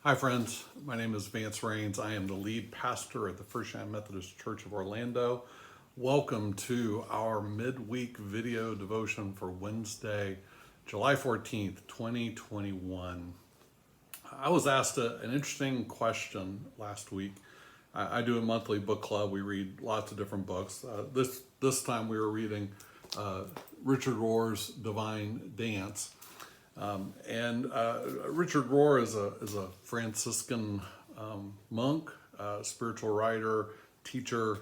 Hi, friends. My name is Vance Rains. I am the lead pastor at the First United Methodist Church of Orlando. Welcome to our midweek video devotion for Wednesday, July 14th, 2021. I was asked an interesting question last week. I do a monthly book club. We read lots of different books. This time we were reading Richard Rohr's Divine Dance. Richard Rohr is a Franciscan monk, spiritual writer, teacher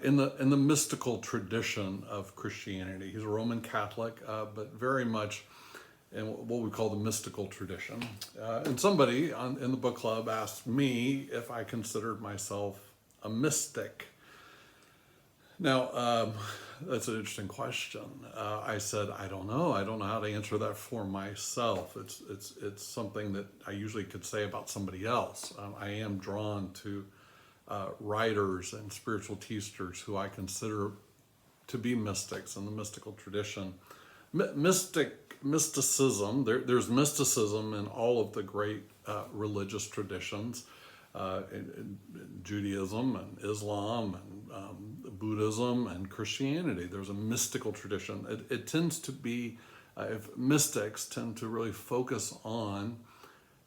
in the mystical tradition of Christianity. He's a Roman Catholic, but very much in what we call the mystical tradition. And somebody in the book club asked me if I considered myself a mystic. Now, that's an interesting question. I said, I don't know. I don't know how to answer that for myself. It's something that I usually could say about somebody else. I am drawn to writers and spiritual teachers who I consider to be mystics in the mystical tradition. Mysticism, there's mysticism in all of the great religious traditions. In Judaism and Islam and Buddhism and Christianity. There's a mystical tradition. It tends to be, if mystics tend to really focus on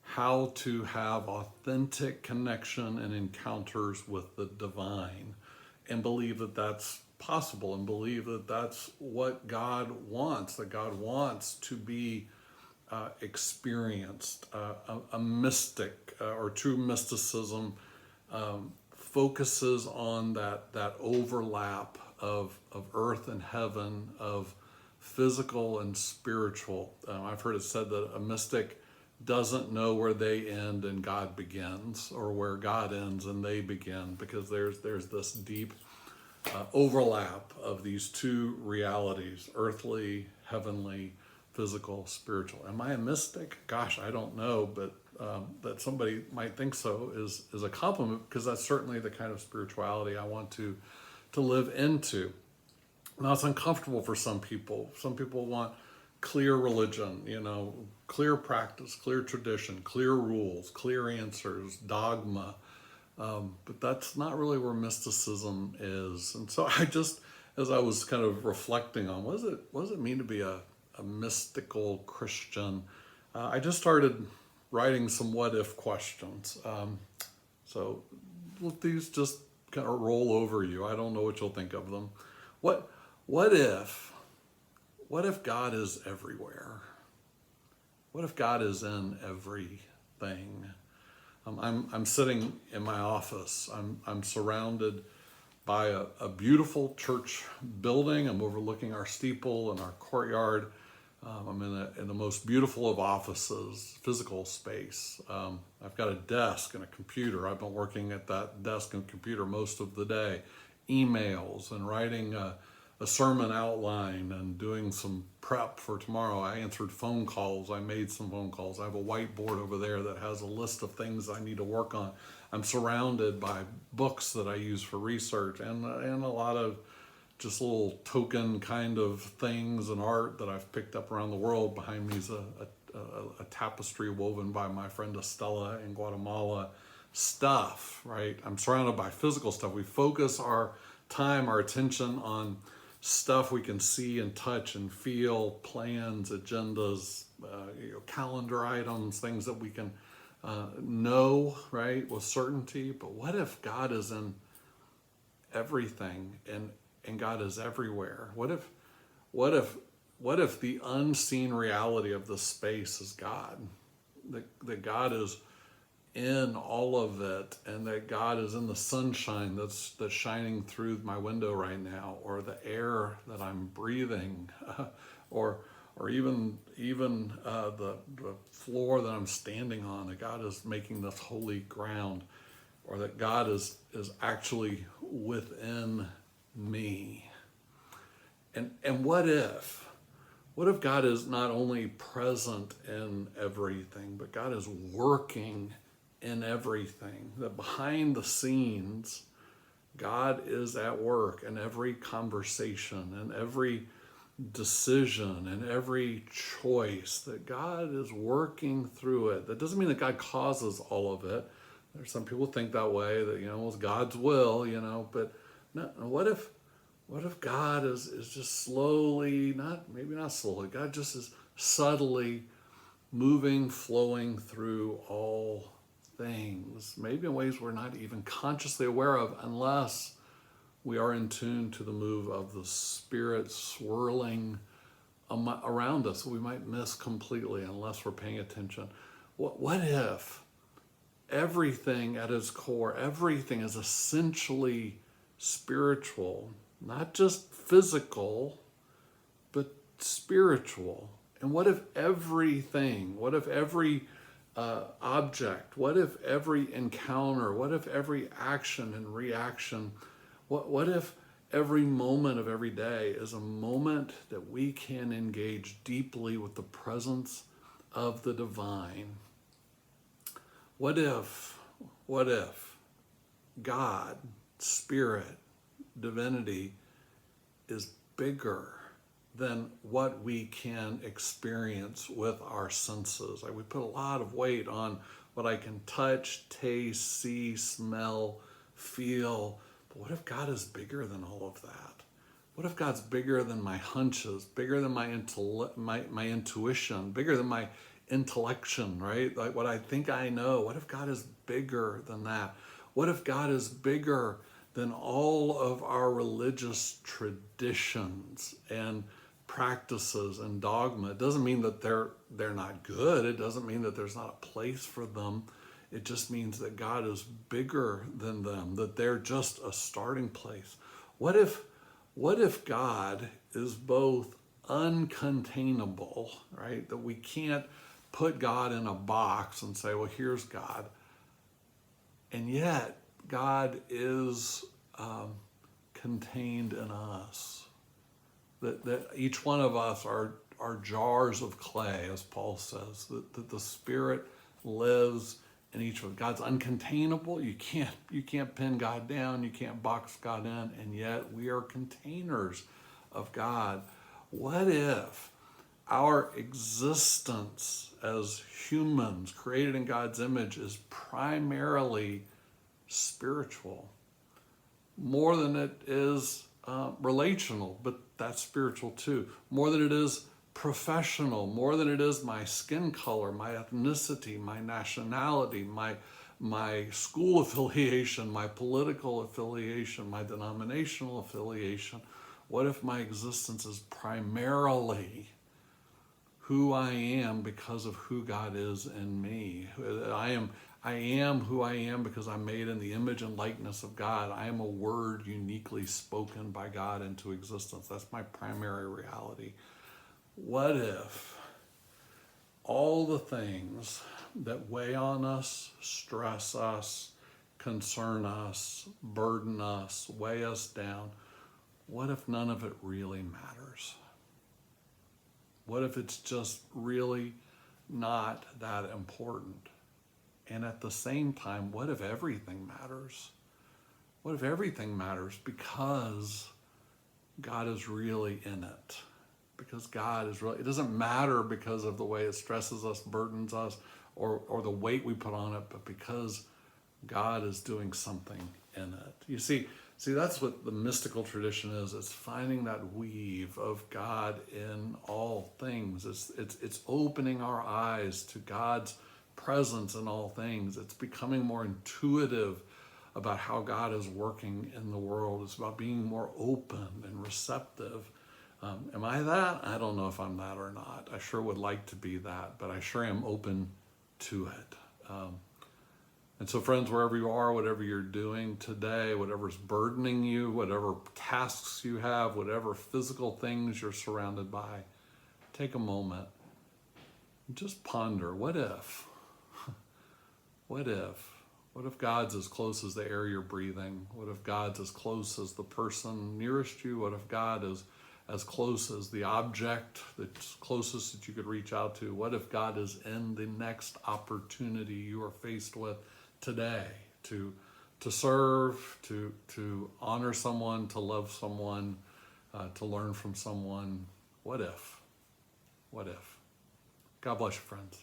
how to have authentic connection and encounters with the divine and believe that that's possible and believe that that's what God wants, that God wants to be experienced. A mystic or true mysticism focuses on that overlap of earth and heaven, of physical and spiritual. I've heard it said that a mystic doesn't know where they end and God begins, or where God ends and they begin, because there's this deep overlap of these two realities, earthly, heavenly, physical, spiritual. Am I a mystic? Gosh, I don't know, but that somebody might think so is a compliment, because that's certainly the kind of spirituality I want to live into. Now, it's uncomfortable for some people. Some people want clear religion, clear practice, clear tradition, clear rules, clear answers, dogma. But that's not really where mysticism is. And so as I was kind of reflecting on what does it mean to be a mystical Christian, I just started writing some what-if questions. So let these just kind of roll over you. I don't know what you'll think of them. What if God is everywhere? What if God is in everything? I'm sitting in my office. I'm surrounded by a beautiful church building. I'm overlooking our steeple and our courtyard. I'm in the most beautiful of offices, physical space. I've got a desk and a computer. I've been working at that desk and computer most of the day. Emails and writing a sermon outline and doing some prep for tomorrow. I answered phone calls. I made some phone calls. I have a whiteboard over there that has a list of things I need to work on. I'm surrounded by books that I use for research and a lot of just little token kind of things and art that I've picked up around the world. Behind me is a tapestry woven by my friend Estella in Guatemala. Stuff, right? I'm surrounded by physical stuff. We focus our time, our attention on stuff we can see and touch and feel, plans, agendas, calendar items, things that we can know, right, with certainty. But what if God is in everything and God is everywhere? What if the unseen reality of the space is God? That God is in all of it, and that God is in the sunshine that's shining through my window right now, or the air that I'm breathing, or even the floor that I'm standing on. That God is making this holy ground, or that God is actually within me. And what if God is not only present in everything, but God is working in everything? That behind the scenes, God is at work in every conversation, in every decision and every choice, that God is working through it. That doesn't mean that God causes all of it. There's some people think that way, that, well, it's God's will, but no, what if God is just slowly, maybe not slowly, God just is subtly moving, flowing through all things, maybe in ways we're not even consciously aware of, unless we are in tune to the move of the Spirit swirling around us. We might miss completely unless we're paying attention. What if everything at its core, everything is essentially spiritual, not just physical, but spiritual? And what if every object, what if every encounter, what if every action and reaction, what if every moment of every day is a moment that we can engage deeply with the presence of the divine? What if God, Spirit, divinity is bigger than what we can experience with our senses? Like, we put a lot of weight on what I can touch, taste, see, smell, feel. But what if God is bigger than all of that? What if God's bigger than my hunches, bigger than my intuition, bigger than my intellection, right? Like what I think I know. What if God is bigger than that? What if God is bigger than all of our religious traditions and practices and dogma? It doesn't mean that they're not good. It doesn't mean that there's not a place for them. It just means that God is bigger than them, that they're just a starting place. What if God is both uncontainable, right? That we can't put God in a box and say, well, here's God. And yet, God is contained in us. That each one of us are jars of clay, as Paul says. That the Spirit lives in each of us. God's uncontainable. You can't pin God down. You can't box God in. And yet, we are containers of God. What if our existence as humans created in God's image is primarily spiritual, more than it is relational, but that's spiritual too, more than it is professional, more than it is my skin color, my ethnicity, my nationality, my school affiliation, my political affiliation, my denominational affiliation? What if my existence is primarily who I am because of who God is in me? I am who I am because I'm made in the image and likeness of God. I am a word uniquely spoken by God into existence. That's my primary reality. What if all the things that weigh on us, stress us, concern us, burden us, weigh us down, what if none of it really matters? What if it's just really not that important? And at the same time, what if everything matters? What if everything matters because God is really in it? Because God is really, it doesn't matter because of the way it stresses us, burdens us, or the weight we put on it, but because God is doing something in it. You see, that's what the mystical tradition is. It's finding that weave of God in all things. It's opening our eyes to God's presence in all things. It's becoming more intuitive about how God is working in the world. It's about being more open and receptive. Am I that? I don't know if I'm that or not. I sure would like to be that, but I sure am open to it. And so, friends, wherever you are, whatever you're doing today, whatever's burdening you, whatever tasks you have, whatever physical things you're surrounded by, take a moment and just ponder, what if? What if? What if God's as close as the air you're breathing? What if God's as close as the person nearest you? What if God is as close as the object that's closest that you could reach out to? What if God is in the next opportunity you are faced with today to serve, to honor someone, to love someone, to learn from someone? What if? What if? God bless you, friends.